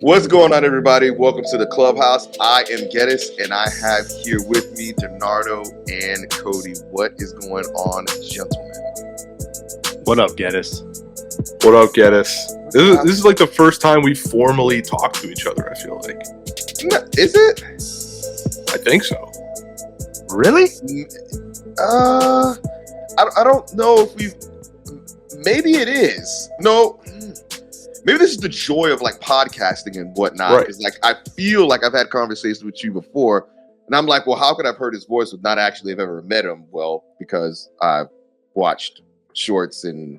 What's going on, everybody? Welcome to the Clubhouse. I am Geddis, and I have here with me DiNardo and Cody. What is going on, gentlemen? What up, Geddis? What up, Geddis? This is like the first time we formally talked to each other, I feel like. Is it? I think so. Really? I don't know if we've... Maybe it is. No... Maybe this is the joy of like podcasting and whatnot. Because like I feel like I've had conversations with you before, and I'm like, well, how could I've heard his voice but not actually have ever met him? Well, because I've watched shorts and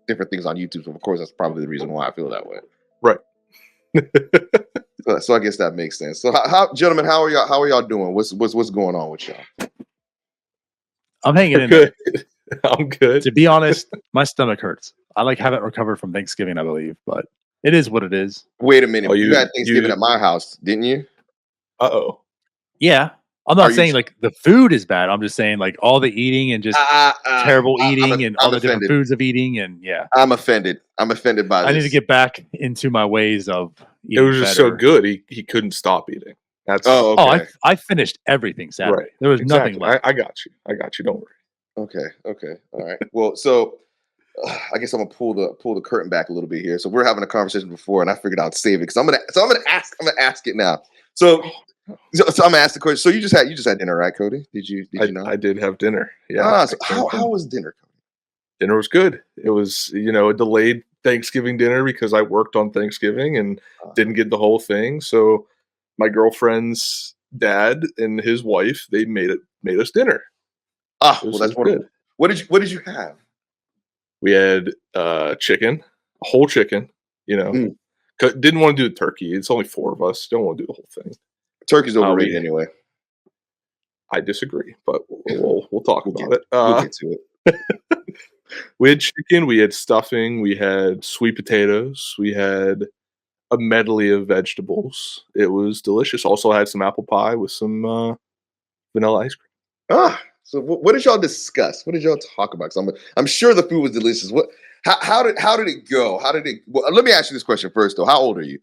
different things on YouTube. So of course, that's probably the reason why I feel that way. Right. So I guess that makes sense. So, how gentlemen, how are y'all doing? What's going on with y'all? I'm hanging in good. there. I'm good. To be honest, my stomach hurts. I haven't recovered from Thanksgiving, I believe, but it is what it is. Wait a minute. You had Thanksgiving at my house, didn't you? Uh-oh. Yeah. I'm not saying like the food is bad. I'm just saying like all the eating and just terrible eating and all the different foods of eating. And yeah. I'm offended. I'm offended by this. I need to get back into my ways of eating. It was just so good. He couldn't stop eating. That's okay. I finished everything Saturday. Right. There was nothing left. I got you. Don't worry. Okay. All right. Well, so I guess I'm gonna pull the curtain back a little bit here. So we're having a conversation before, and I figured I'd save it because I'm gonna ask it now. So I'm gonna ask the question. So you just had dinner, right, Cody? Did you not? I did have dinner. Yeah. So how was dinner, Cody? Dinner was good. It was a delayed Thanksgiving dinner because I worked on Thanksgiving and didn't get the whole thing. So my girlfriend's dad and his wife, they made us dinner. Well, that's wonderful. What did you have? We had chicken, a whole chicken. Didn't want to do the turkey. It's only 4 of us. Don't want to do the whole thing. Turkey's overrated anyway. I disagree, but we'll talk about it. We'll get to it. We had chicken. We had stuffing. We had sweet potatoes. We had a medley of vegetables. It was delicious. Also had some apple pie with some vanilla ice cream. So what did y'all discuss? What did y'all talk about? Because I'm sure the food was delicious. How did it go? Well, let me ask you this question first, though. How old are you?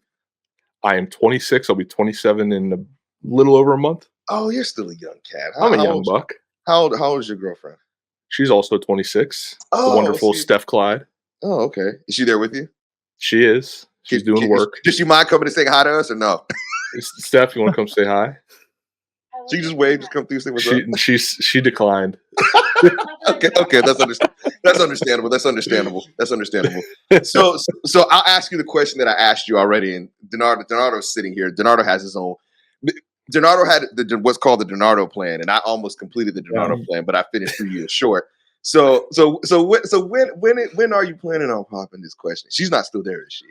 I am 26. I'll be 27 in a little over a month. Oh, you're still a young cat. I'm a young buck. How old is your girlfriend? She's also 26. The wonderful Steph Clyde. Oh, okay. Is she there with you? She is. She's doing work. Does she mind coming to say hi to us or no? Steph, you want to come say hi? She just waved, just come through, say what's up. She declined. Okay, that's understandable. That's understandable. So I'll ask you the question that I asked you already, and DiNardo's sitting here. DiNardo has his own. DiNardo had what's called the DiNardo plan, and I almost completed the DiNardo plan, but I finished 2 years short. So when are you planning on popping this question? She's not still there, is she?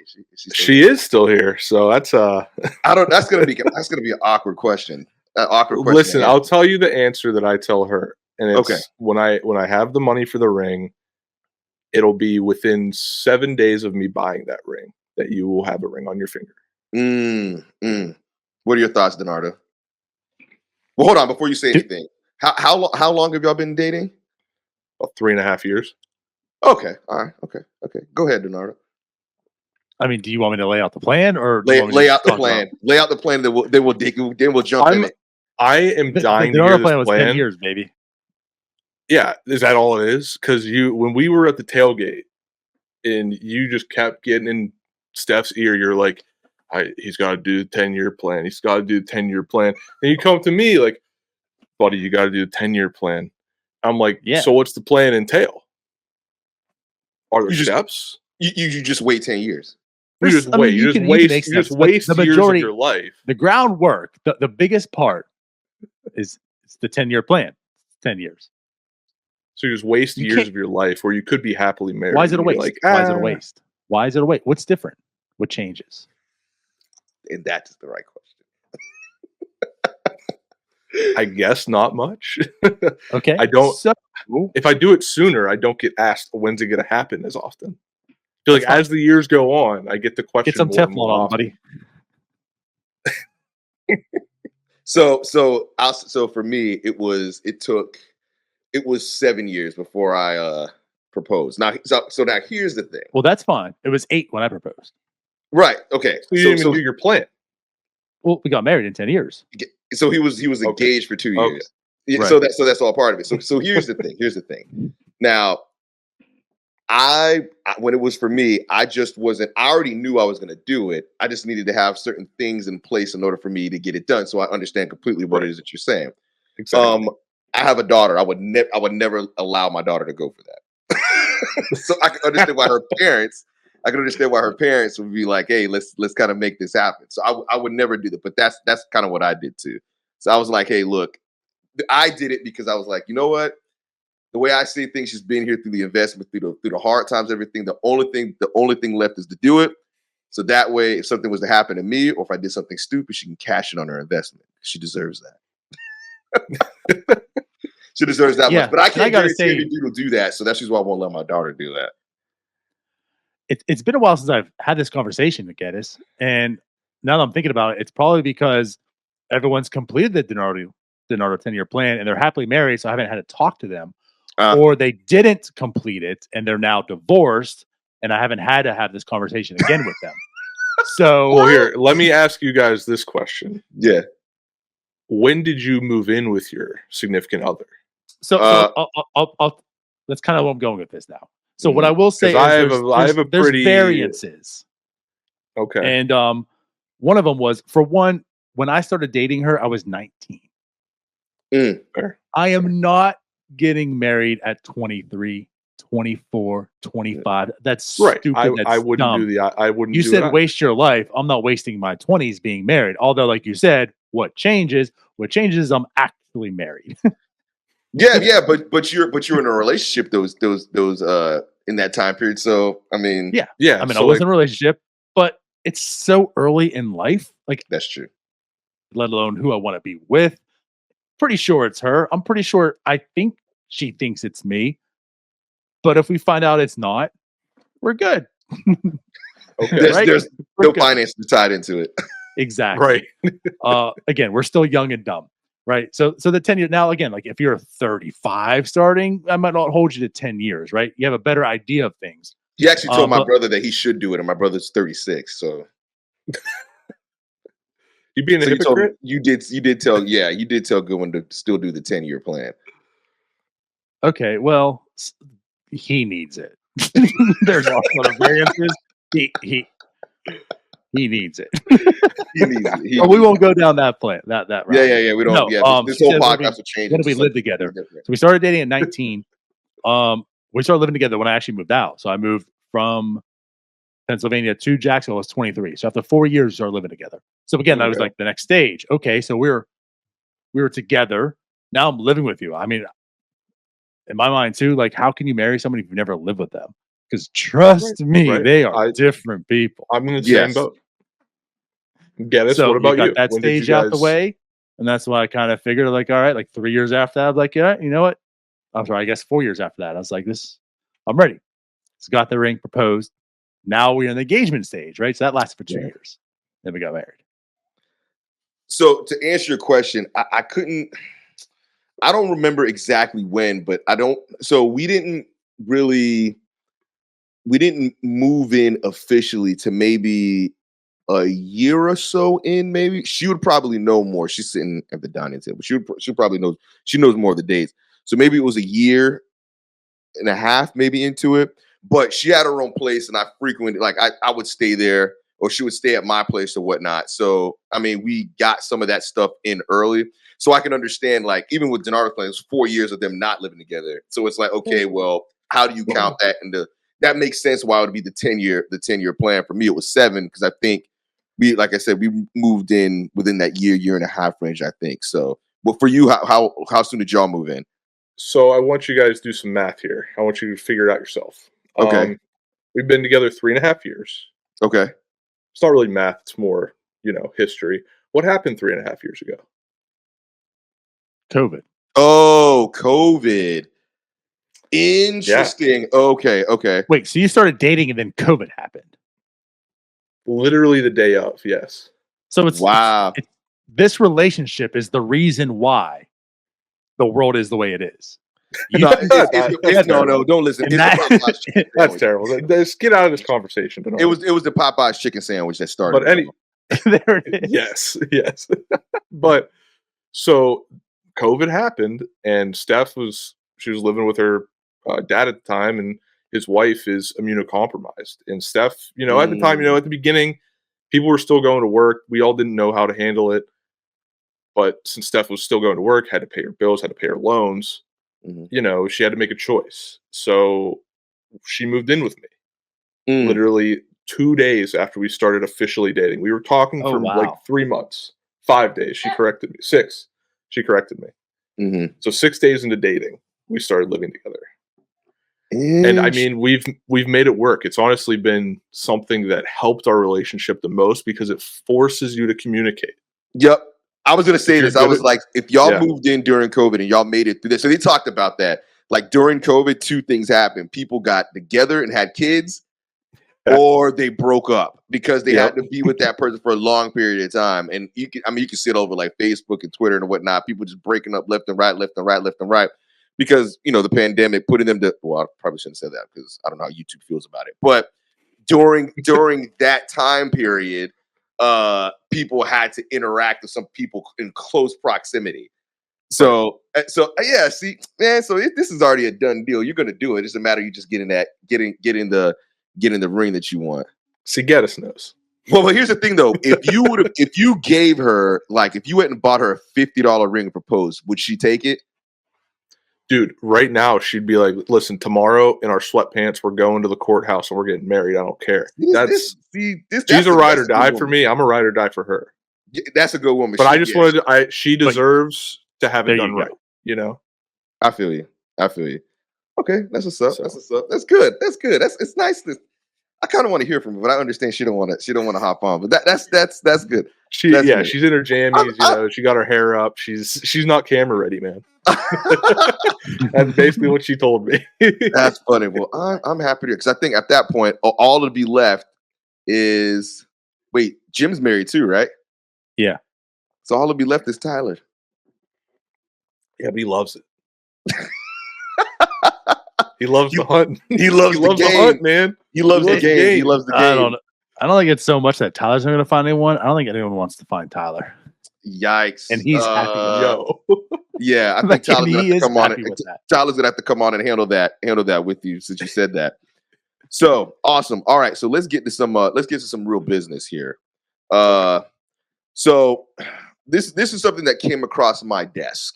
She is still here. So that's That's gonna be an awkward question. Listen, I'll tell you the answer that I tell her, and it's when I have the money for the ring, it'll be within 7 days of me buying that ring that you will have a ring on your finger. What are your thoughts, DiNardo? Well, hold on before you say anything. How long have y'all been dating? About 3.5 years. Okay, all right, okay. Go ahead, DiNardo. I mean, do you want me to lay out the plan or lay out the plan? Lay out the plan. Then we'll jump in it. I am dying to hear this plan. Was 10 years, baby. Yeah, is that all it is? Because when we were at the tailgate, and you just kept getting in Steph's ear, you're like, he's got to do the 10-year plan. He's got to do the 10-year plan. And you come to me like, buddy, you got to do the 10-year plan. I'm like, yeah. So what's the plan entail? Are there steps? You just wait 10 years. You just waste the majority years of your life. The groundwork, the biggest part is the 10-year plan. 10 years. So you just waste years of your life where you could be happily married. Why is it a waste? Why is it a waste? Why is it a waste? What's different? What changes? And that's the right question. I guess not much. Okay. I don't. If I do it sooner, I don't get asked when's it going to happen as often. I feel like as the years go on, I get the question. Get some Teflon on, buddy. So for me, it was 7 years before I proposed. Now, so now here's the thing. Well, that's fine. It was 8 when I proposed. Right. Okay. So you didn't even do your plan. Well, we got married in 10 years. So he was engaged for 2 years. Okay. Right. So that's all part of it. So here's the thing. Here's the thing. Now, when it was for me, I just wasn't. I already knew I was going to do it. I just needed to have certain things in place in order for me to get it done. So I understand completely what it is that you're saying. Exactly. I have a daughter. I would never allow my daughter to go for that. So I can understand why her parents. I can understand why her parents would be like, "Hey, let's kind of make this happen." So I would never do that. But that's kind of what I did too. So I was like, "Hey, look, I did it because I was like, you know what? The way I see things, she's been here through the investment, through the hard times, everything. The only thing left is to do it. So that way, if something was to happen to me, or if I did something stupid, she can cash in on her investment. She deserves that. She deserves that much. But I can't guarantee any dude will do that. So that's just why I won't let my daughter do that. It's been a while since I've had this conversation with Geddis, and now that I'm thinking about it, it's probably because everyone's completed the DiNardo 10-year plan and they're happily married, so I haven't had to talk to them. Or they didn't complete it and they're now divorced, and I haven't had to have this conversation again with them. So, well, here, let me ask you guys this question. Yeah. When did you move in with your significant other? So that's kind of where I'm going with this now. So what I will say is there's variances. Okay. And one of them was, for one, when I started dating her, I was 19. I am not getting married at 23, 24, 25. That's right. stupid. I wouldn't dumb. do the. I wouldn't. You do said that. waste your life. I'm not wasting my 20s being married. Although, like you said, what changes is I'm actually married. yeah, but you're in a relationship those in that time period. So I mean, yeah. I mean, I was in a relationship, but it's so early in life. Like, that's true. Let alone who I want to be with. Pretty sure it's her. I'm pretty sure. I think she thinks it's me. But if we find out it's not, we're good. Okay. There's no finances tied into it. Exactly. Right. Again, we're still young and dumb. Right. So the 10 years now, again, like if you're 35 starting, I might not hold you to 10 years, right? You have a better idea of things. He actually told my brother that he should do it, and my brother's 36. So you being a hypocrite? You did tell Goodwin to still do the 10-year plan. Okay, well, he needs it. There's a lot of variances. He needs it. He needs it. But we won't go down that plan. That route. Yeah. We don't. This whole podcast will change. When did we live together? So we started dating at 19. We started living together when I actually moved out. So I moved from Pennsylvania to Jacksonville. I was 23. So after 4 years, we started living together. So again, that was like the next stage. Okay, so we were together. Now I'm living with you. I mean, in my mind too, like, how can you marry somebody if you've never lived with them? Because trust me, they are different people. I'm in the same boat. Geddis, so what about you? Got that stage out the way, and that's why I kind of figured, like, all right, like 3 years after that, I was like, yeah, you know what? I'm sorry, I guess 4 years after that, I was like, I'm ready. So got the ring, proposed. Now we're in the engagement stage, right? So that lasted for 2 years. Then we got married. So to answer your question, I don't remember exactly when, but we didn't move in officially to maybe a year or so in. Maybe she would probably know more. She's sitting at the dining table. She probably knows. She knows more of the dates. So maybe it was a year and a half maybe into it. But she had her own place, and I frequently, like, I would stay there, or she would stay at my place or whatnot. So I mean, we got some of that stuff in early. So I can understand, like, even with DiNardo playing, it was 4 years of them not living together. So it's like, okay, well, how do you count that? And that makes sense why it would be the 10-year plan. For me, it was 7, because I think like I said, we moved in within that year and a half range, I think. So, but for you, how soon did y'all move in? So I want you guys to do some math here. I want you to figure it out yourself. Okay. We've been together 3.5 years. Okay. It's not really math. It's more, history. What happened 3.5 years ago? COVID. Oh, COVID. Interesting. Yeah. Okay. Wait, so you started dating and then COVID happened? Literally the day of, yes. So it's this relationship is the reason why the world is the way it is. You- No, don't listen. It's And the that- Popeyes chicken That's sandwich. terrible. Let's get out of this conversation. It was the Popeyes chicken sandwich that started. But any there it is. yes. But so COVID happened, and she was living with her dad at the time, and his wife is immunocompromised. And Steph, at the time, at the beginning, people were still going to work. We all didn't know how to handle it. But since Steph was still going to work, had to pay her bills, had to pay her loans, she had to make a choice. So she moved in with me. Literally 2 days after we started officially dating. We were talking for like 3 months, 5 days. She corrected me. 6. She corrected me. So 6 days into dating, we started living together. And I mean, we've made it work. It's honestly been something that helped our relationship the most because it forces you to communicate. Yep. I was going to say this. I was like, if y'all moved in during COVID and y'all made it through this. So they talked about that. Like during COVID, 2 things happened. People got together and had kids, or they broke up because they had to be with that person for a long period of time. And you can sit over like Facebook and Twitter and whatnot. People just breaking up left and right. Because, the pandemic putting them to, well, I probably shouldn't say that because I don't know how YouTube feels about it. But during that time period, people had to interact with some people in close proximity. So yeah, see, man. So this is already a done deal. You're gonna do it. It's a matter of you just getting the ring that you want. See, Geddis knows. Well, here's the thing though. If you gave her, like, if you went and bought her a $50 ring and proposed, would she take it? Dude, right now she'd be like, "Listen, tomorrow in our sweatpants, we're going to the courthouse and we're getting married. I don't care." She's a ride or die for me. I'm a ride or die for her. Yeah, that's a good woman. But she deserves to have it done right. I feel you. Okay, that's what's up. That's good. It's nice. I kind of want to hear from her, but I understand she don't want to hop on. But that's good. She's in her jammies. She got her hair up. She's not camera ready, man. That's basically what she told me. That's funny. Well, I'm happy to, because I think at that point, all that'll be left is, wait, Jim's married too, right? Yeah. So all that'll be left is Tyler. Yeah, but he loves it. He loves the hunt. He loves the hunt, man. He loves the game. He loves the game. I don't think it's so much that Tyler's not going to find anyone. I don't think anyone wants to find Tyler. Yikes! And he's happy. Yeah, I think Tyler's gonna have to come on. Tyler's gonna have to come on and handle that with you, since you said that. So awesome. All right, so let's get to some real business here. So this is something that came across my desk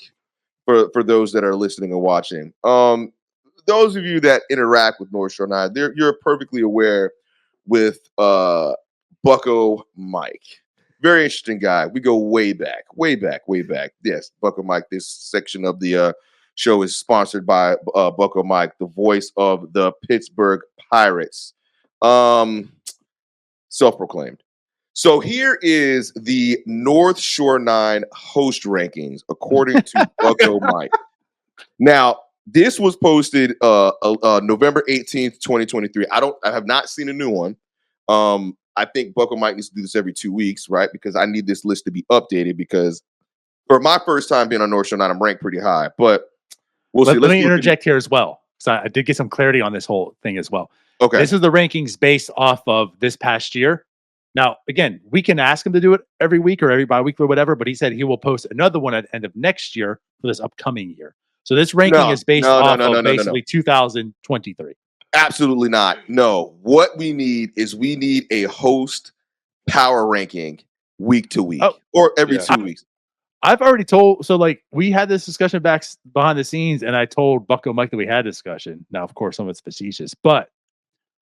for those that are listening and watching. Those of you that interact with North Shore 9, you're perfectly aware with Bucco Mike. Very interesting guy. We go way back. Yes, Bucco Mike. This section of the show is sponsored by Bucco Mike, the voice of the Pittsburgh Pirates. Self-proclaimed. So here is the North Shore 9 host rankings according to Bucco Mike. Now, this was posted November 18th, 2023. I have not seen a new one. I think Bucco Mike needs to do this every 2 weeks, right? Because I need this list to be updated, because for my first time being on North Shore 9, I'm ranked pretty high. But we'll see. Let me interject here as well, because I did get some clarity on this whole thing as well. Okay. This is the rankings based off of this past year. Now, again, we can ask him to do it every week or every bi-weekly or whatever, but he said he will post another one at the end of next year for this upcoming year. So this ranking is based off of basically 2023. Absolutely not. No. What we need is a host power ranking week to week, or every 2 weeks. I've already told, so like we had this discussion back behind the scenes, and I told Bucco Mike that we had a discussion. Now, of course, some of it's facetious, but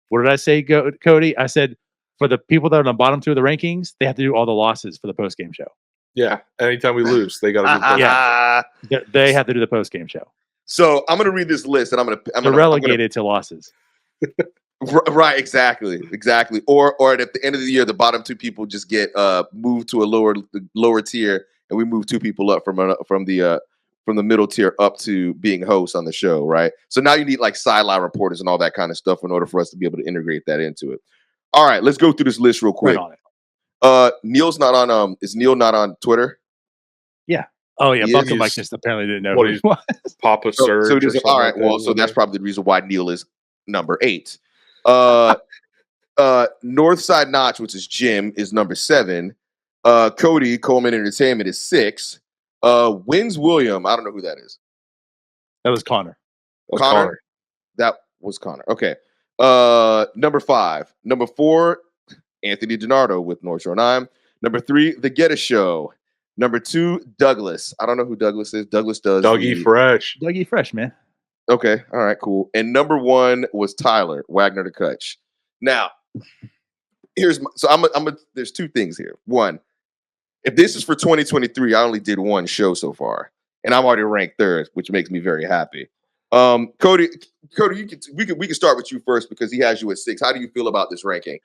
what did I say, Cody? I said, for the people that are on the bottom 2 of the rankings, they have to do all the losses for the post-game show. Yeah. Anytime we lose, they got to do they have to do the post-game show. So I'm going to read this list, and they're relegated to losses. Right, exactly. Or at the end of the year, the bottom 2 people just get moved to a lower tier, and we move 2 people up from the middle tier up to being hosts on the show, right? So now you need like sideline reporters and all that kind of stuff in order for us to be able to integrate that into it. All right, let's go through this list real quick. Right on it. Neil's not on. Is Neil not on Twitter? Yeah. Oh yeah, He Bucco is- Mike just apparently didn't know what who he he's- was. Papa So Surge. he or doesn't- something all right. like that Well, is so in that's there. probably the reason why Neil is number 8. Northside Notch, which is Jim, is number 7. Cody Coleman Entertainment is 6. Wins William. I don't know who that is. That was Connor. That's Connor? That was Connor. Okay. Number 5. Number 4, Anthony DiNardo with North Shore 9. Number 3, The Geddis Show. Number 2, Douglas. I don't know who Douglas is. Douglas does Dougie Fresh. Dougie Fresh, man. Okay. All right, cool. And number 1 was Tyler Wagner to Kutch. Now, there's 2 things here. One, if this is for 2023, I only did 1 show so far, and I'm already ranked 3rd, which makes me very happy. Cody, we can start with you first because he has you at 6. How do you feel about this ranking?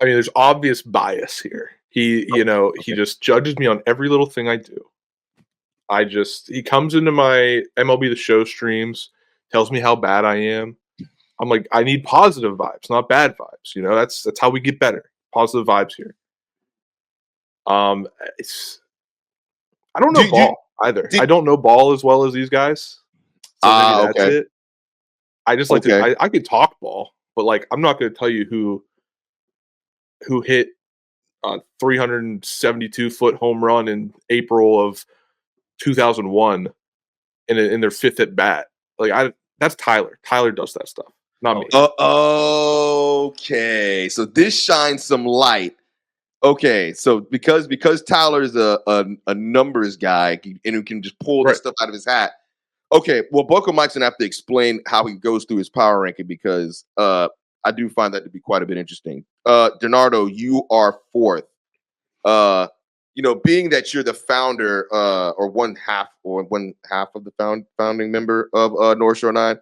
I mean, there's obvious bias here. He just judges me on every little thing I do. He comes into my MLB The Show streams, tells me how bad I am. I'm like, I need positive vibes, not bad vibes. You know, that's how we get better. Positive vibes here. I don't know ball either. I don't know ball as well as these guys. So maybe that's it. I just like to. I could talk ball, but like I'm not going to tell you who hit a 372-foot home run in April of 2001 in their 5th at bat. Like that's Tyler. Tyler does that stuff, not me. Okay, so this shines some light. Okay, so because Tyler is a numbers guy and who can just pull this stuff out of his hat. Okay, well, Bucco Mike's gonna have to explain how he goes through his power ranking because I do find that to be quite a bit interesting. DiNardo, you are 4th. Being that you're the founder or one half of the founding member of North Shore 9,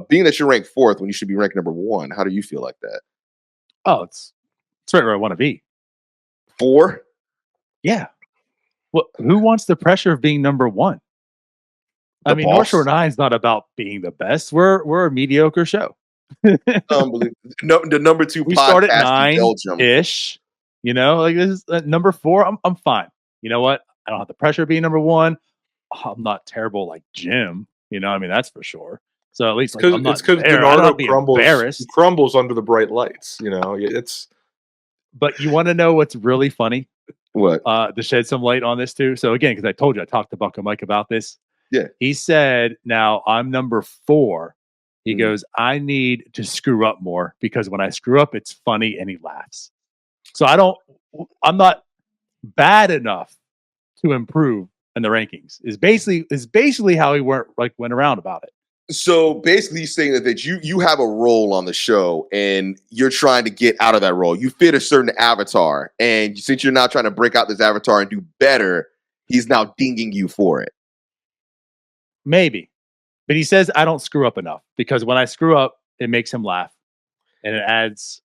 being that you're ranked 4th when you should be ranked number 1, how do you feel like that? Oh, it's right where I want to be. 4? Yeah. Well, who wants the pressure of being number 1? I mean, North Shore 9 is not about being the best. We're a mediocre show. Unbelievable. The number 2 we start at podcast in Belgium. 9-ish. You know, like this is number 4. I'm fine. You know what? I don't have the pressure of being number 1. I'm not terrible like Jim. You know, I mean that's for sure. So at least I'm not. It's because DiNardo crumbles under the bright lights. You know, it's. But you want to know what's really funny? What? To shed some light on this too. So again, because I told you I talked to Bucco Mike about this. Yeah. He said, "Now I'm number 4." He goes, "I need to screw up more because when I screw up, it's funny," and he laughs. So I'm not bad enough to improve in the rankings. Is basically how he went around about it. So basically, he's saying that you have a role on the show and you're trying to get out of that role. You fit a certain avatar, and since you're now trying to break out this avatar and do better, he's now dinging you for it. Maybe, but he says I don't screw up enough because when I screw up, it makes him laugh, and it adds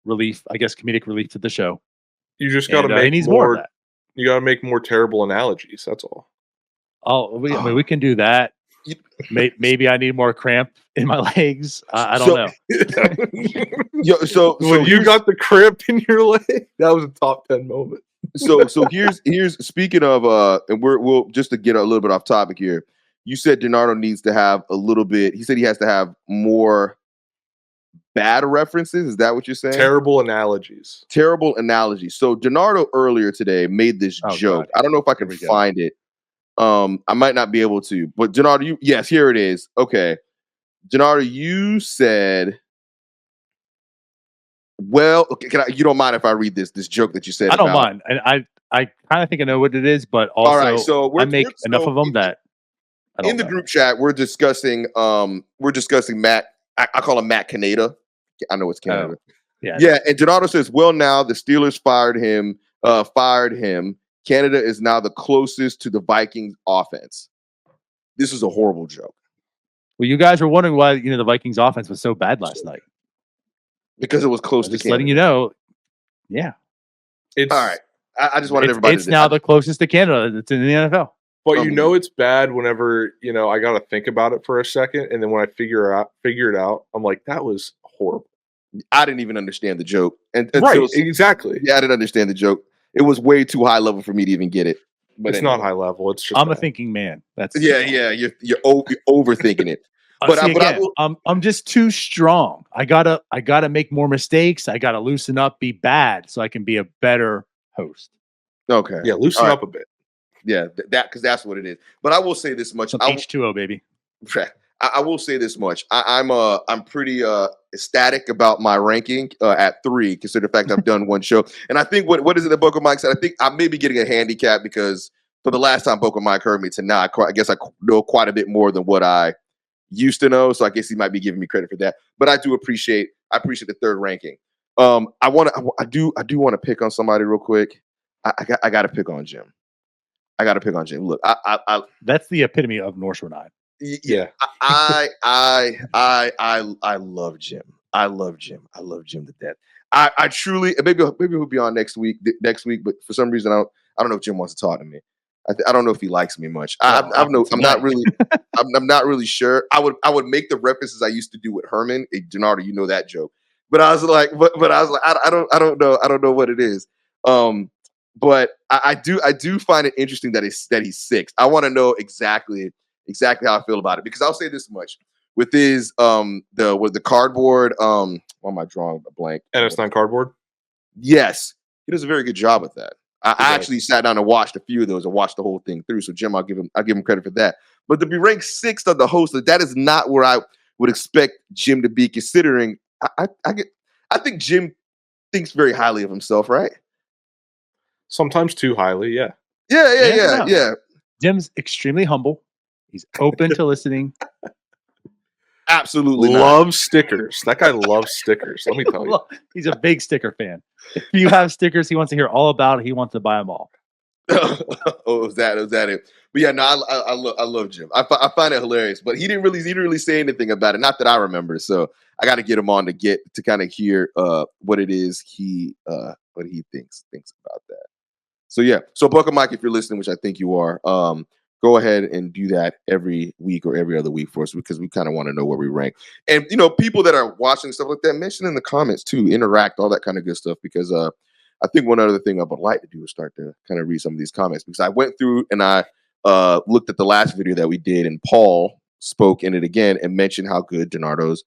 relief, I guess, comedic relief to the show. You just got to make more of that. You got to make more terrible analogies. That's all. I mean, we can do that. Maybe I need more cramp in my legs. I don't know. So when you got the cramp in your leg, that was a top 10 moment. So here's speaking of and we'll just to get a little bit off topic here. You said DiNardo needs to have a little bit. He said he has to have more bad references. Is that what you're saying? Terrible analogies. So DiNardo earlier today made this joke. God. I don't know if I can find it. I might not be able to, but DiNardo, yes, here it is. Okay. DiNardo, you said, well, okay, you don't mind if I read this joke that you said? I don't mind. And I kind of think I know what it is, but also all right, so I make enough of them that I don't in the group chat, we're discussing Matt. I call him Matt Canada. I know it's Canada. Yeah. And DiNardo says, well, now the Steelers fired him. Canada is now the closest to the Vikings offense. This is a horrible joke. Well, you guys were wondering why the Vikings offense was so bad last night. Because it was close to Canada. Letting you know. Yeah. It's all right. I just wanted everybody it's now the closest to Canada that's in the NFL. But it's bad whenever, I got to think about it for a second. And then when I figure it out, I'm like, that was horrible. I didn't even understand the joke. Right, exactly. Yeah, I didn't understand the joke. It was way too high level for me to even get it. But it's not high level. It's just I'm a thinking man. That's you're overthinking it. But see, but I again, will. I'm just too strong. I gotta make more mistakes. I gotta loosen up, be bad, so I can be a better host. Okay. Yeah, loosen up a bit. Yeah, because that's what it is. But I will say this much: Some H2O, baby. I will say this much: I'm pretty ecstatic about my ranking at 3. Consider the fact I've done one show, and I think what is it that Bucco Mike said? I think I may be getting a handicap because for the last time Bucco Mike heard me to now, I guess I know quite a bit more than what I used to know. So I guess he might be giving me credit for that. But I appreciate the 3rd ranking. I do want to pick on somebody real quick. I got to pick on Jim. Look, That's the epitome of North Rhode Island. Yeah, I love Jim. I love Jim to death. I truly maybe he'll be on next week, but for some reason I don't know if Jim wants to talk to me. I don't know if he likes me much. I'm not really sure. I would make the references I used to do with Herman. Hey, DiNardo, you know that joke. But I was like, I don't know what it is. But I do find it interesting that he's 6th. I want to know exactly how I feel about it, because I'll say this much with his the cardboard why am I drawing a blank? NS9 cardboard. Yes, he does a very good job with that. I actually sat down and watched a few of those and watched the whole thing through. So Jim, I'll give him credit for that. But to be ranked 6th of the host, that is not where I would expect Jim to be. Considering I think Jim thinks very highly of himself, right? Sometimes too highly, yeah. Yeah. Jim's extremely humble. He's open to listening. Absolutely loves stickers. That guy loves stickers. Let me tell you. He's a big sticker fan. If you have stickers, he wants to hear all about it. He wants to buy them all. Was that it? But yeah, no, I love Jim. I find it hilarious. But he didn't really say anything about it. Not that I remember. So I got to get him on to kind of hear what it is what he thinks about that. So yeah, so Bucco Mike, if you're listening, which I think you are, go ahead and do that every week or every other week for us, because we kind of want to know where we rank. And people that are watching stuff like that, mention in the comments too, interact, all that kind of good stuff. Because I think one other thing I would like to do is start to kind of read some of these comments, because I went through and I looked at the last video that we did, and Paul spoke in it again and mentioned how good DiNardo's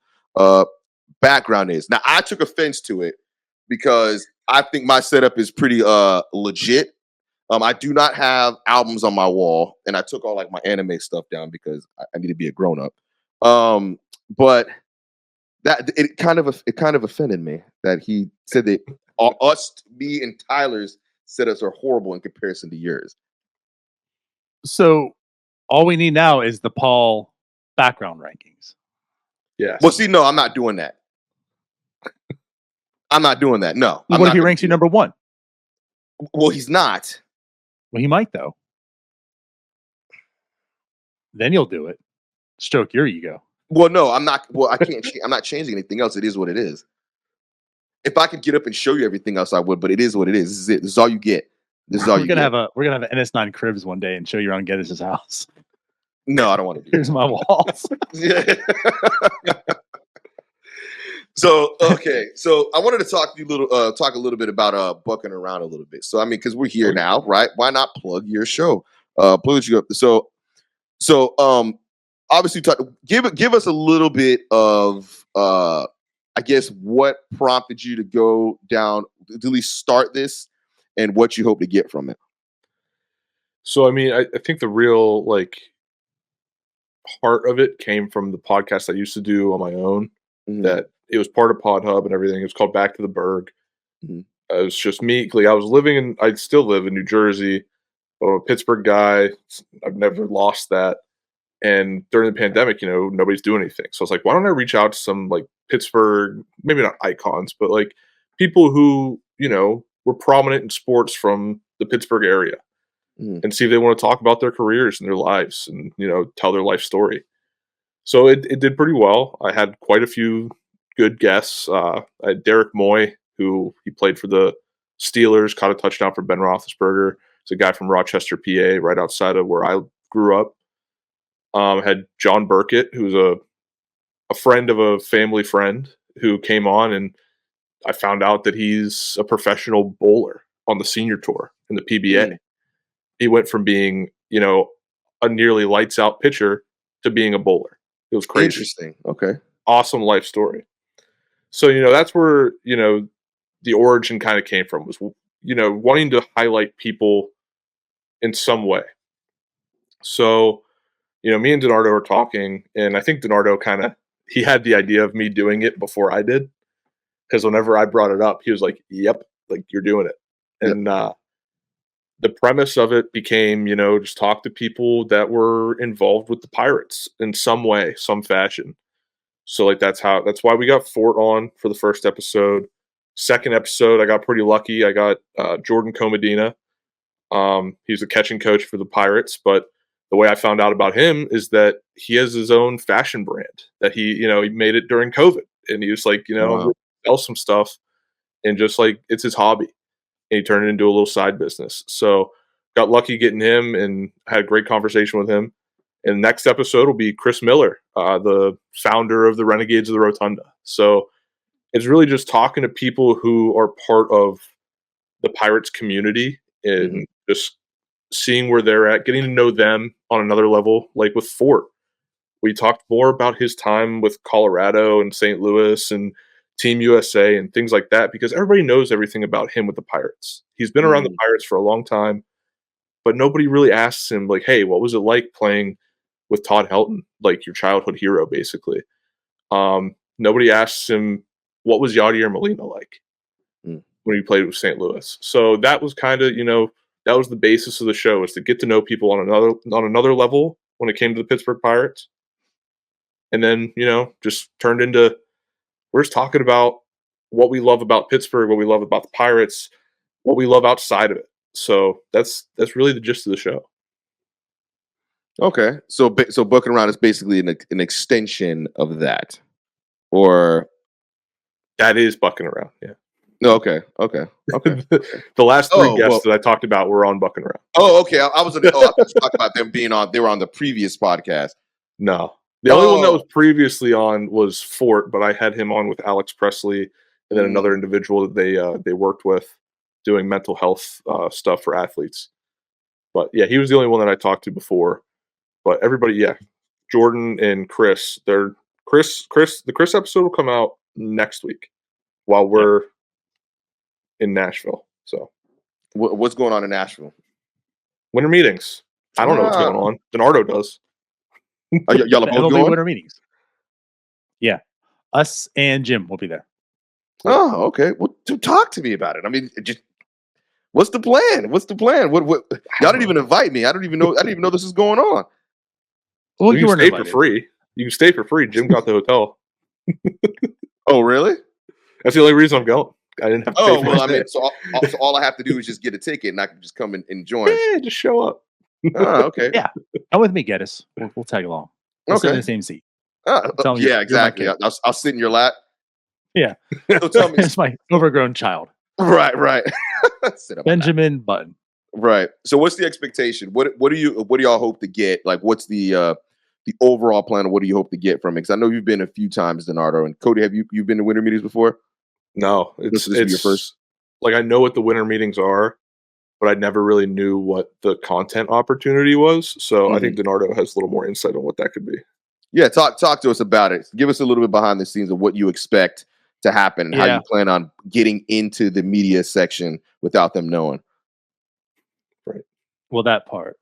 background is. Now I took offense to it because I think my setup is pretty legit. I do not have albums on my wall, and I took all like my anime stuff down because I need to be a grown up. But that it kind of offended me that he said that me and Tyler's setups are horrible in comparison to yours. So all we need now is the Paul background rankings. Yes. Well, see, no, I'm not doing that. I'm not doing that. No. What if he ranks you number 1? Well, he's not. Well, he might though. Then you'll do it. Stroke your ego. Well, no, I'm not. Well, I can't. I'm not changing anything else. It is what it is. If I could get up and show you everything else, I would. But it is what it is. This is it. This is all you get. We're gonna have an NS9 cribs one day and show you around Geddis' house. No, I don't want to do. Here's my walls. Yeah. So okay, so I wanted to talk a little bit about bucking around a little bit. So I mean, because we're here now, right? Why not plug your show? Plug you up. So obviously, give us a little bit of I guess what prompted you to go down, to at least start this, and what you hope to get from it. So I mean, I think the real heart of it came from the podcast I used to do on my own. Mm-hmm. That it was part of Pod Hub and everything. It was called Back to the Berg. Mm-hmm. It was just me. I still live in New Jersey. I'm a Pittsburgh guy. I've never lost that. And during the pandemic, nobody's doing anything. So I was like, why don't I reach out to some Pittsburgh, maybe not icons, but people who, were prominent in sports from the Pittsburgh area, and see if they want to talk about their careers and their lives and, tell their life story. So it did pretty well. I had quite a few good guests. I had Derek Moy, who he played for the Steelers, caught a touchdown for Ben Roethlisberger. It's a guy from Rochester, PA, right outside of where I grew up. Had John Burkett, who's a friend of a family friend, who came on, and I found out that he's a professional bowler on the senior tour in the PBA. he went from being, a nearly lights out pitcher to being a bowler. It was crazy. Interesting. Okay. Awesome life story. So, that's where, the origin kind of came from, was, wanting to highlight people in some way. So, me and DiNardo were talking, and I think DiNardo he had the idea of me doing it before I did. Because whenever I brought it up, he was like, yep, like, you're doing it. Yep. And the premise of it became, just talk to people that were involved with the Pirates in some way, some fashion. So, like, that's why we got Fort on for the first episode. Second episode, I got pretty lucky. I got Jordan Comedina. He's a catching coach for the Pirates, but the way I found out about him is that he has his own fashion brand that he made it during COVID, and he was like, Wow. sell some stuff, and just like, it's his hobby, and he turned it into a little side business. So got lucky getting him, and had a great conversation with him. And next episode will be Chris Miller, the founder of the Renegades of the Rotunda. So it's really just talking to people who are part of the Pirates community, and just seeing where they're at, getting to know them on another level. Like with Fort, we talked more about his time with Colorado and St. Louis and Team USA and things like that, because everybody knows everything about him with the Pirates. He's been around the Pirates for a long time, but nobody really asks him, like, hey, what was it like playing with Todd Helton, like your childhood hero, basically. Nobody asks him, what was Yadier Molina like when he played with St. Louis? So that was kind of, that was the basis of the show, is to get to know people on another level when it came to the Pittsburgh Pirates. And then, just turned into, we're just talking about what we love about Pittsburgh, what we love about the Pirates, what we love outside of it. So that's really the gist of the show. Okay, so Bucking Around is basically an extension of that, or that is Bucking Around. Yeah. No. Okay. The last three guests that I talked about were on Bucking Around. Oh, okay. I was talking about them being on. They were on the previous podcast. No, the only one that was previously on was Fort, but I had him on with Alex Presley and then another individual that they worked with doing mental health stuff for athletes. But yeah, he was the only one that I talked to before. But everybody, yeah, Jordan and Chris, the Chris episode will come out next week while we're in Nashville. So what's going on in Nashville? Winter meetings. I don't know what's going on. DiNardo does. Y'all are both going? Winter meetings. Yeah, us and Jim will be there. Oh, okay. Well, talk to me about it. I mean, just what's the plan? What y'all didn't even invite me. I didn't even know this is going on. Well, you can stay for free. You can stay for free. Jim got the hotel. Oh, really? That's the only reason I'm going. I didn't have to pay for it. So all I have to do is just get a ticket, and I can just come and join. Yeah, just show up. Oh, okay. Yeah, come with me, Geddis. We'll tag along. We'll sit in the same seat. Yeah, exactly. I'll sit in your lap. Yeah. So tell me, it's my overgrown child. Right. Benjamin Button. Right. So what's the expectation? What do y'all hope to get? Like, what's the overall plan, or what do you hope to get from it? Because I know you've been a few times, DiNardo and Cody. Have you been to winter meetings before? No, it's your first. Like, I know what the winter meetings are, but I never really knew what the content opportunity was. So I think DiNardo has a little more insight on what that could be. Yeah, talk to us about it. Give us a little bit behind the scenes of what you expect to happen and how you plan on getting into the media section without them knowing. Right. Well, that part.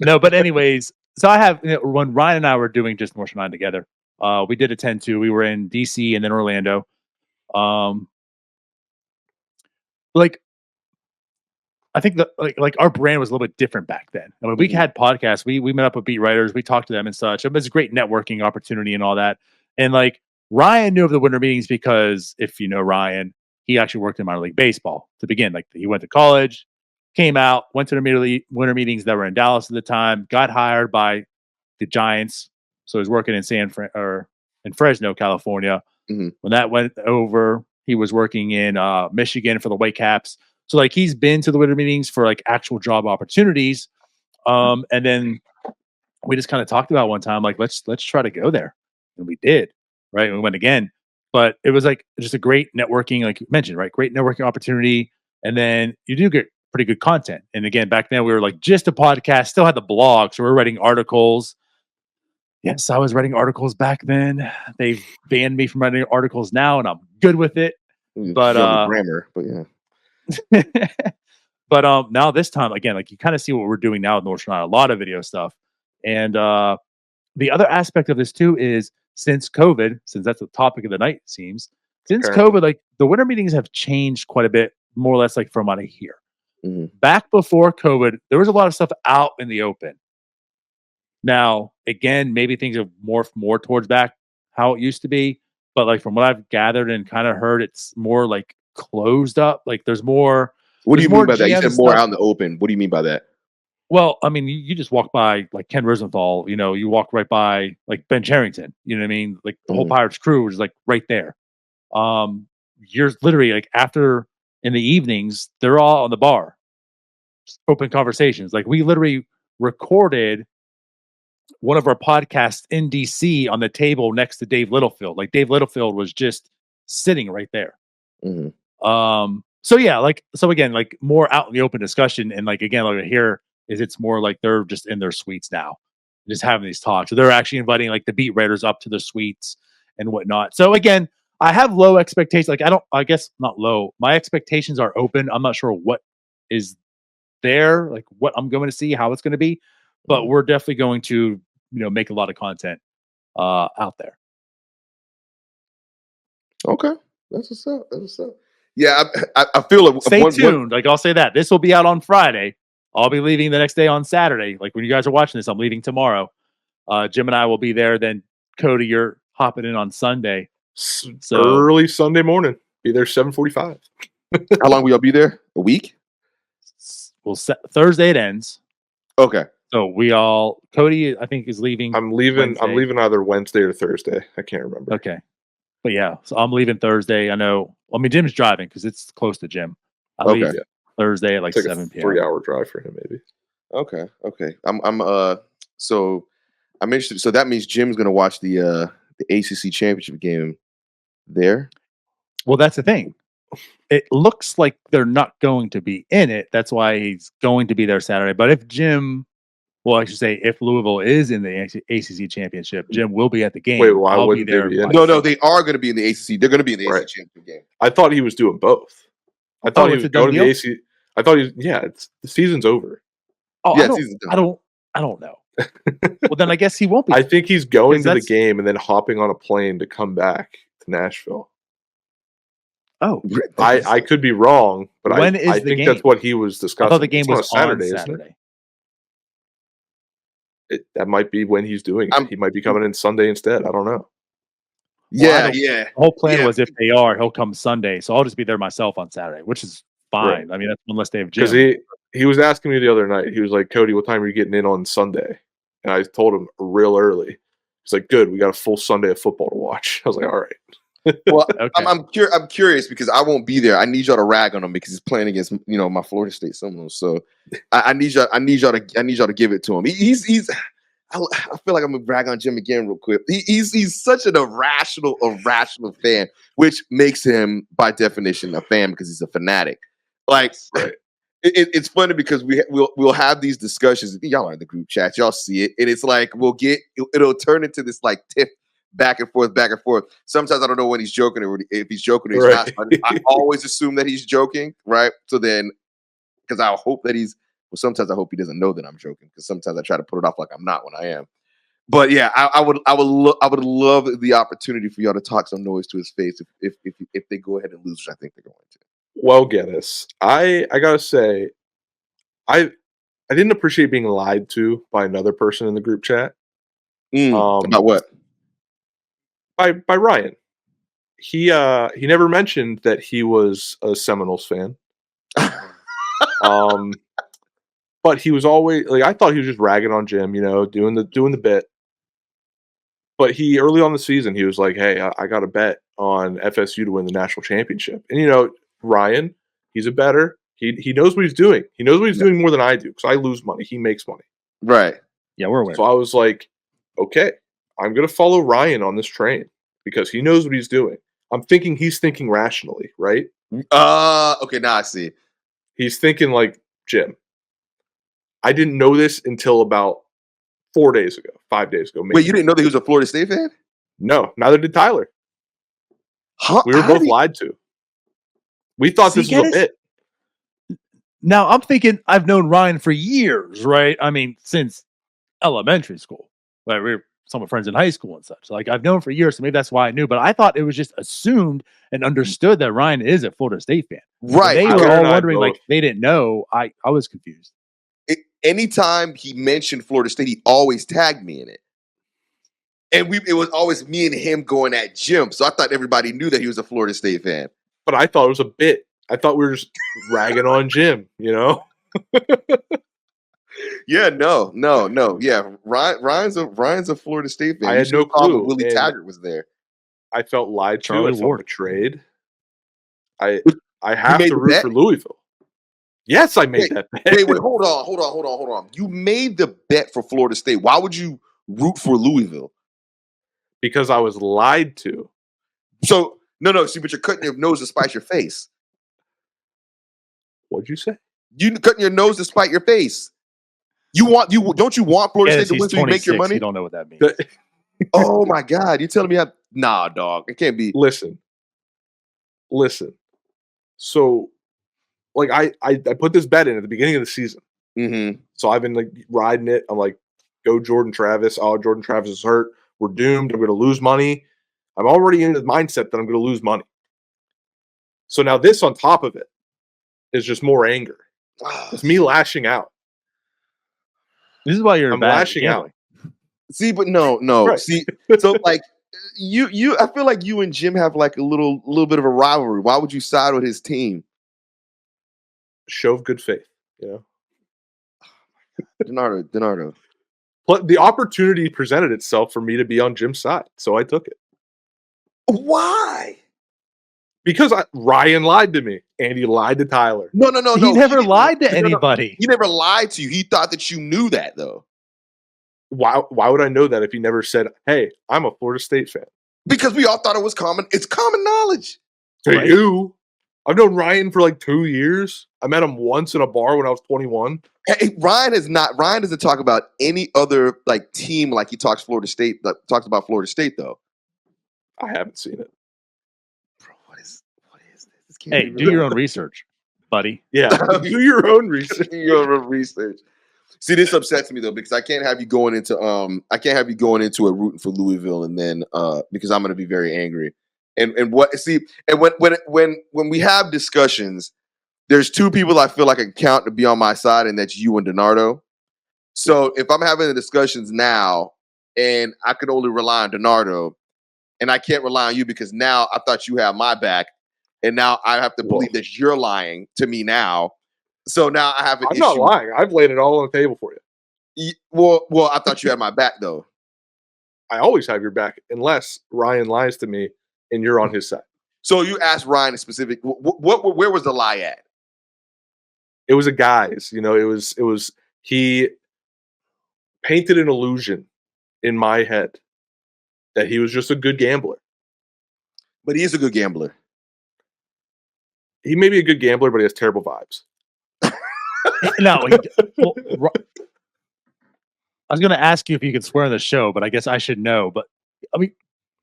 No, but anyways, so I have, when Ryan and I were doing Just Morse 9 together, we did attend to. We were in DC and then Orlando. Like, I think that like our brand was a little bit different back then. I mean, we had podcasts. We met up with beat writers. We talked to them and such. It was a great networking opportunity and all that. And like, Ryan knew of the winter meetings because, if you know Ryan, he actually worked in minor league baseball to begin. Like, he went to college, came out, went to the winter meetings that were in Dallas at the time, got hired by the Giants. So he was working in Fresno, California. When that went over, he was working in Michigan for the Whitecaps. So like, he's been to the winter meetings for like actual job opportunities. And then we just kind of talked about one time, like, let's try to go there. And we did, right? And we went again, but it was like just a great networking, like you mentioned, right? Great networking opportunity. And then you do get pretty good content. And again, back then we were like just a podcast, still had the blog, so we were writing articles. Yes, I was writing articles back then. They've banned me from writing articles now, and I'm good with it. But grammar, but yeah. But now this time again, like you kind of see what we're doing now with North Carolina, a lot of video stuff. And the other aspect of this too is since COVID, since that's the topic of the night, it seems, since COVID, like the winter meetings have changed quite a bit, more or less like from out of here. Back before COVID, there was a lot of stuff out in the open. Now, again, maybe things have morphed more towards back how it used to be. But like from what I've gathered and kind of heard, it's more like closed up. Like there's more. What do you mean by that? You GM said more stuff. out in the open. What do you mean by that? Well, I mean, you just walk by like Ken Rosenthal, you walk right by like Ben Charrington, you know what I mean? Like the whole Pirates crew is like right there. You're literally like after in the evenings, they're all on the bar, open conversations. Like we literally recorded one of our podcasts in DC on the table next to Dave Littlefield. Like Dave Littlefield was just sitting right there. So yeah, like, so again, like more out in the open discussion. And like, again, like here is it's more like they're just in their suites now, just having these talks. So they're actually inviting like the beat writers up to the suites and whatnot. So again, I have low expectations. Like I guess not low. My expectations are open. I'm not sure what is there, like what I'm going to see, how it's going to be, but we're definitely going to, make a lot of content out there. Okay. That's what's up. That's what's up. Yeah, I feel like stay tuned. Like I'll say that this will be out on Friday. I'll be leaving the next day on Saturday. Like when you guys are watching this, I'm leaving tomorrow. Jim and I will be there. Then Cody, you're hopping in on Sunday. So early Sunday morning. Be there 7:45. How long will y'all be there? A week? Well, Thursday it ends. Okay. So Cody, I think is leaving. I'm leaving either Wednesday or Thursday. I can't remember. Okay. But yeah, so I'm leaving Thursday. I know. I mean, Jim's driving because it's close to Jim. I leave Thursday at like 7 p.m. 3-hour drive for him, maybe. Okay. So I'm interested. So that means Jim's gonna watch the ACC championship game there. Well, that's the thing. It looks like they're not going to be in it. That's why he's going to be there Saturday. But if Louisville is in the ACC championship, Jim will be at the game. Wait, why wouldn't they be in it? No, they are going to be in the ACC. They're going to be in the ACC championship game. I thought he was doing both. I thought he was going to the ACC. I thought the season's over. Oh, yeah, I don't know. Well, then I guess he won't be. I think he's going to the game and then hopping on a plane to come back to Nashville. Oh, I could be wrong, but when I think game? that's what he was discussing. I thought the game was on Saturday. Isn't it? That might be when he's doing it. He might be coming in Sunday instead. I don't know. Yeah. The whole plan was if they are, he'll come Sunday. So I'll just be there myself on Saturday, which is fine. Right. I mean, that's one less day of gym. Because he was asking me the other night. He was like, Cody, what time are you getting in on Sunday? And I told him real early. He's like, good. We got a full Sunday of football to watch. I was like, all right. Well, okay. I'm curious because I won't be there. I need y'all to rag on him because he's playing against my Florida State Seminoles. So I need y'all to give it to him. I feel like I'm gonna brag on Jim again real quick. He's such an irrational fan, which makes him by definition a fan because he's a fanatic. Like it's funny because we'll have these discussions. Y'all are in the group chats. Y'all see it, and it's like it'll turn into this like tiff. Back and forth. Sometimes I don't know when he's joking or if he's joking or he's not. I always assume that he's joking, right? So then, because I hope that sometimes I hope he doesn't know that I'm joking because sometimes I try to put it off like I'm not when I am. But yeah, I would love the opportunity for y'all to talk some noise to his face if they go ahead and lose, which I think they're going to. Well, Geddis, I gotta say, I didn't appreciate being lied to by another person in the group chat. About what? By Ryan. He never mentioned that he was a Seminoles fan. But he was always like, I thought he was just ragging on Jim, doing the bit. But early on the season, he was like, hey, I got a bet on FSU to win the national championship. And Ryan, he's a bettor. He knows what he's doing. He knows what he's doing more than I do because I lose money. He makes money. Right. Yeah, we're aware. So I was like, okay, I'm going to follow Ryan on this train because he knows what he's doing. I'm thinking he's thinking rationally, right? Okay, now I see. He's thinking like Jim. I didn't know this until about 4 days ago, 5 days ago. Maybe. Wait, you didn't know that he was a Florida State fan? No, neither did Tyler. Huh? We were both lied to. We thought this was a bit. Now I'm thinking I've known Ryan for years, right? I mean, since elementary school. Like we were some friends in high school and such. Like I've known for years, so maybe that's why I knew. But I thought it was just assumed and understood that Ryan is a Florida State fan. Right. When they Tyler were all and I wondering, both. like they didn't know. I was confused. Anytime he mentioned Florida State, he always tagged me in it. And it was always me and him going at Jim. So I thought everybody knew that he was a Florida State fan. But I thought it was a bit. I thought we were just ragging on Jim, you know? Yeah, no. Yeah, Ryan's a Florida State fan. I You had should no have called clue, when Willie and Taggart was there. I felt lied to. Charlie I felt Ward. betrayed. I You have made to the root bet? for Louisville. Yes, I made that bet. Wait, hold on. You made the bet for Florida State. Why would you root for Louisville? Because I was lied to. So no. See, but you're cutting your nose to spite your face. What'd you say? You cutting your nose to spite your face. Don't you want Florida Yes, State to he's win so you make your 26. money? You don't know what that means. Oh my God! You're telling me nah, dog. It can't be. Listen. So, like, I put this bet in at the beginning of the season. Mm-hmm. So I've been like riding it. I'm like, go Jordan Travis. Oh, Jordan Travis is hurt. We're doomed. I'm going to lose money. I'm already in the mindset that I'm going to lose money. So now this on top of it is just more anger. It's me lashing out. This is why you're I'm bad at lashing gambling. out. See, but no. Right. See, so like you, I feel like you and Jim have like a little bit of a rivalry. Why would you side with his team? Show of good faith, you know. DiNardo. But the opportunity presented itself for me to be on Jim's side, so I took it. Why? Because Ryan lied to me, and he lied to Tyler. No. He never didn't- lied to no. anybody. He never lied to you. He thought that you knew that though. Why would I know that if he never said, "Hey, I'm a Florida State fan"? Because we all thought it was common. It's common knowledge. To Right. you, I've known Ryan for like 2 years. I met him once in a bar when I was 21. Hey, Ryan doesn't talk about any other like team like he talks Florida State. Talks about Florida State though. I haven't seen it. Bro, what is this? This can't Hey, be do real. your own research, buddy. Yeah, do your own research. Your research. See, this upsets me though because I can't have you going into a rooting for Louisville and then because I'm going to be very angry. And when we have discussions, there's two people I feel like I can count to be on my side, and that's you and DiNardo. So if I'm having the discussions now, and I can only rely on DiNardo, and I can't rely on you because now I thought you had my back, and now I have to believe that you're lying to me now. So now I have an I'm issue. not lying. I've laid it all on the table for you. Well, I thought you had my back though. I always have your back unless Ryan lies to me and you're on his side. So you asked Ryan a specific. Where was the lie at? It was a guy's, you know, it was he painted an illusion in my head that he was just a good gambler. But he is a good gambler. He may be a good gambler, but he has terrible vibes. No, I was going to ask you if you could swear on the show, but I guess I should know. But I mean,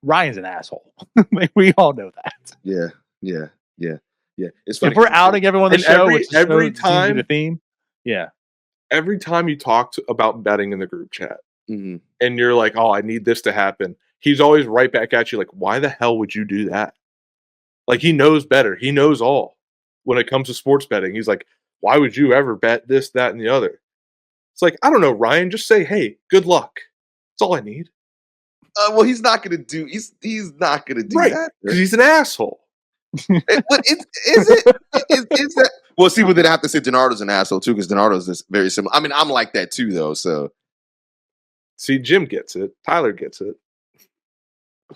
Ryan's an asshole. Like, we all know that. Yeah. It's funny. If we're outing everyone on the And show, every- which every seems to be time- the theme, yeah. Every time you talk about betting in the group chat Mhm. and you're like, oh, I need this to happen, he's always right back at you like, why the hell would you do that? Like, he knows better. He knows all when it comes to sports betting. He's like, why would you ever bet this, that, and the other? It's like, I don't know, Ryan. Just say, hey, good luck. That's all I need. Well, he's not gonna do. He's not gonna do Right. that. Because he's an asshole. But is that? Well, see, but then I have to say DiNardo's an asshole too, because DiNardo's is very similar. I mean, I'm like that too, though. So See, Jim gets it. Tyler gets it.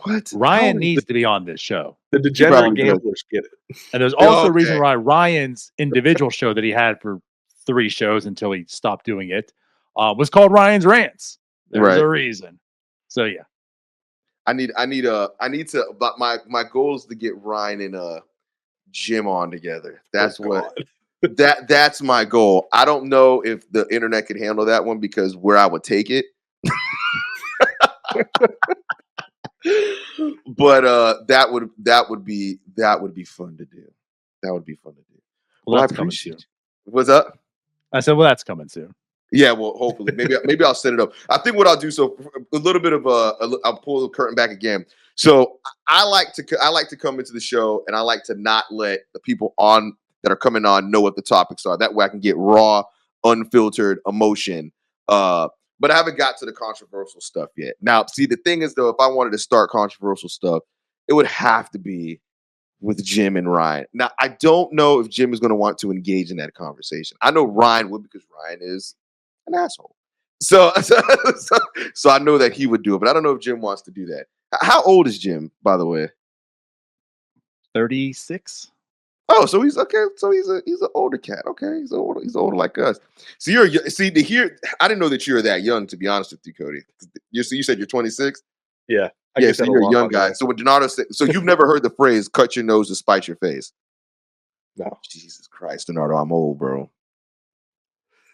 what? Ryan needs to be on this show. The degenerate probably does. gamblers get it. And there's also a Okay. reason why Ryan's individual show that he had for 3 shows until he stopped doing it was called Ryan's Rants. There's Right. a reason. So, yeah. I need to. But my goal is to get Ryan and Jim on together. That's Oh, what. God. That's my goal. I don't know if the internet could handle that one because where I would take it. But that would be fun to do. That would be fun to do. Well, I that's coming appreciate soon. you. What's up? I said, well, that's coming soon. Yeah, well, hopefully, maybe I'll set it up. I think what I'll do, so a little bit of I'll pull the curtain back again. So I like to come into the show, and I like to not let the people on that are coming on know what the topics are. That way, I can get raw, unfiltered emotion. But I haven't got to the controversial stuff yet. Now, see, the thing is, though, if I wanted to start controversial stuff, it would have to be with Jim and Ryan. Now, I don't know if Jim is going to want to engage in that conversation. I know Ryan would because Ryan is an asshole. So I know that he would do it, but I don't know if Jim wants to do that. How old is Jim, by the way? 36. Oh, so he's okay. So he's an older cat. Okay, he's older like us. So I didn't know that you were that young. To be honest with you, Cody, you said you're 26. Yeah, Yeah, so you're a young guy. So when DiNardo said, so you've never heard the phrase "cut your nose to spite your face"? No. Jesus Christ, DiNardo, I'm old, bro.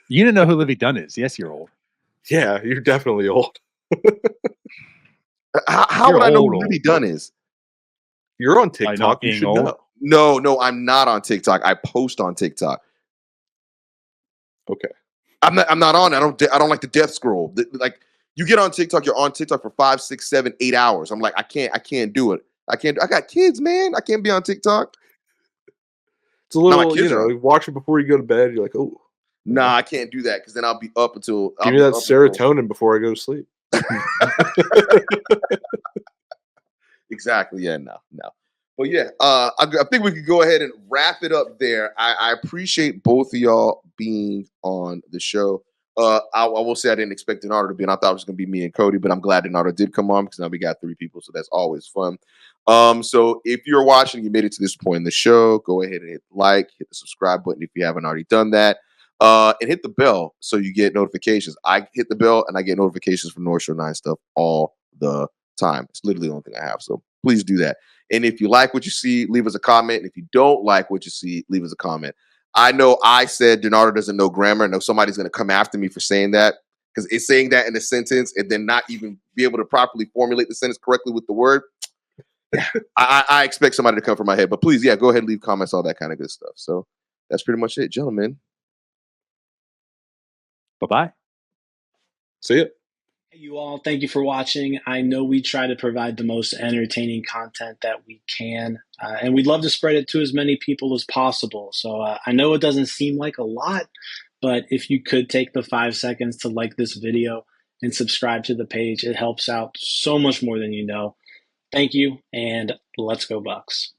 You didn't know who Livy Dunn is. Yes, you're old. Yeah, you're definitely old. How would I know who Livy Dunn is? You're on TikTok. You should know. No, I'm not on TikTok. I post on TikTok. Okay. I'm not on. I don't like the death scroll. Like you get on TikTok, you're on TikTok for 5, 6, 7, 8 hours. I'm like, I can't do it. I got kids, man. I can't be on TikTok. It's a little, watch it before you go to bed. You're like, oh. Nah, I can't do that because then I'll be up until. Give me that serotonin before I go to sleep. Exactly. Yeah. No. But yeah, I think we could go ahead and wrap it up there. I appreciate both of y'all being on the show. I will say I didn't expect DiNardo to be on. I thought it was going to be me and Cody, but I'm glad DiNardo did come on because now we got 3 people, so that's always fun. So if you're watching, you made it to this point in the show, go ahead and hit like, hit the subscribe button if you haven't already done that, and hit the bell so you get notifications. I hit the bell and I get notifications from North Shore 9 stuff all the time. It's literally the only thing I have, so please do that. And if you like what you see, leave us a comment. And if you don't like what you see, leave us a comment. I know I said DiNardo doesn't know grammar. I know somebody's going to come after me for saying that because it's saying that in a sentence and then not even be able to properly formulate the sentence correctly with the word. I expect somebody to come from my head. But please, go ahead and leave comments, all that kind of good stuff. So that's pretty much it, gentlemen. Bye-bye. See ya. Hey, you all, thank you for watching. I know we try to provide the most entertaining content that we can, and we'd love to spread it to as many people as possible. So I know it doesn't seem like a lot, but if you could take the 5 seconds to like this video and subscribe to the page, it helps out so much more than you know. Thank you, and let's go Bucks.